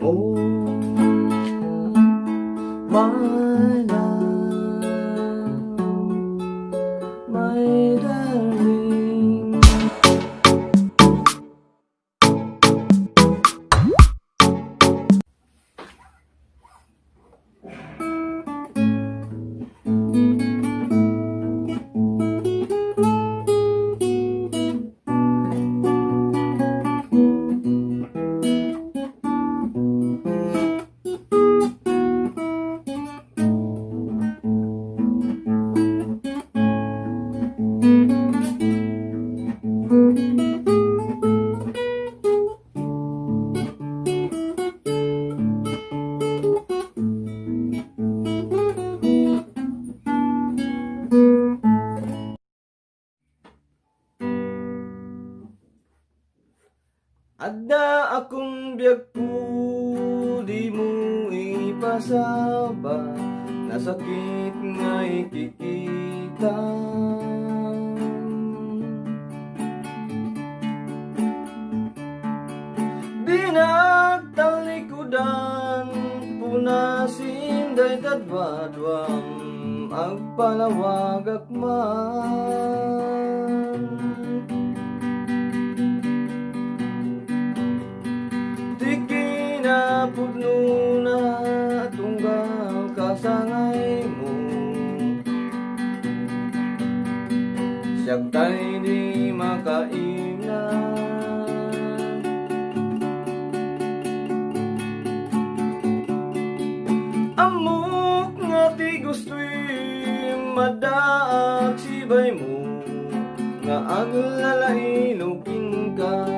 Oh, my love, my darling. Adda akong biyag po, di mo ipasaba, nasakit nga ikikita. Dinagtalikudan, punasin day tadwadwam, agpalawag akman. Kinapudno na tunggal kasangay mo, siyag tayo di makaina. Amok nga ti gusto'y madaag sibay mo, nga aglalainukin ka.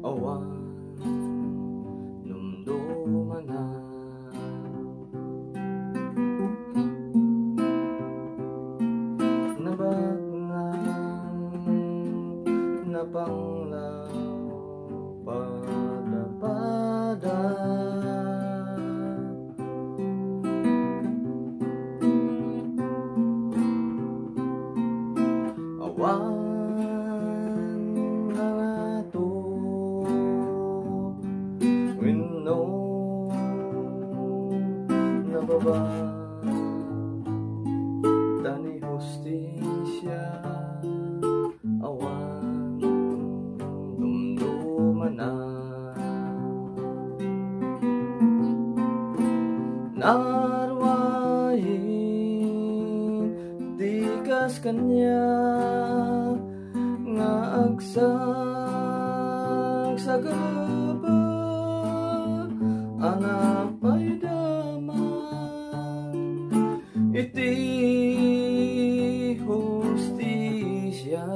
Awan numduman na nabaknang napanglaw pada-pada. Awan nababa tani hustisya, awan dumduman na narwayin tikas kanya nga agsag sa gaba anak pa'y iti hustisya,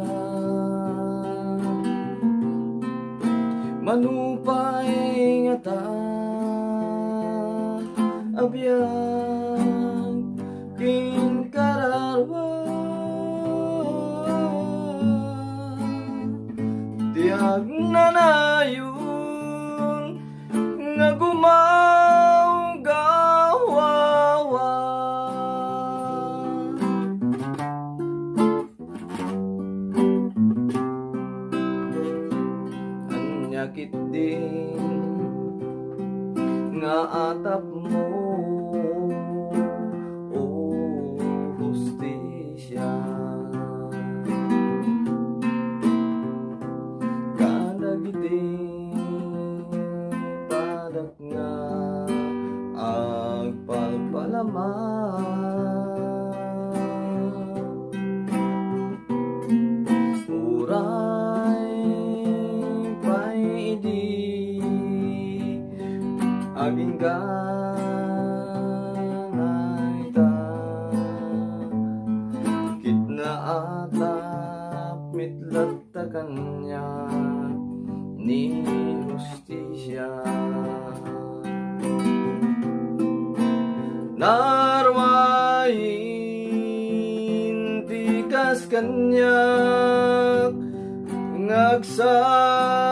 manupay nga ta abiyag kinkararwa, tiag nanayon nga gumaw gawawa. Anyakit din nga atap mo, o hustisya, kadagiti padak nga agpalpalaman, uray mitlatta kanya ni Justisya. Narwain tikas kanyak ngagsang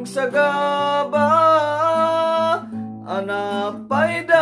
sagaba anapay da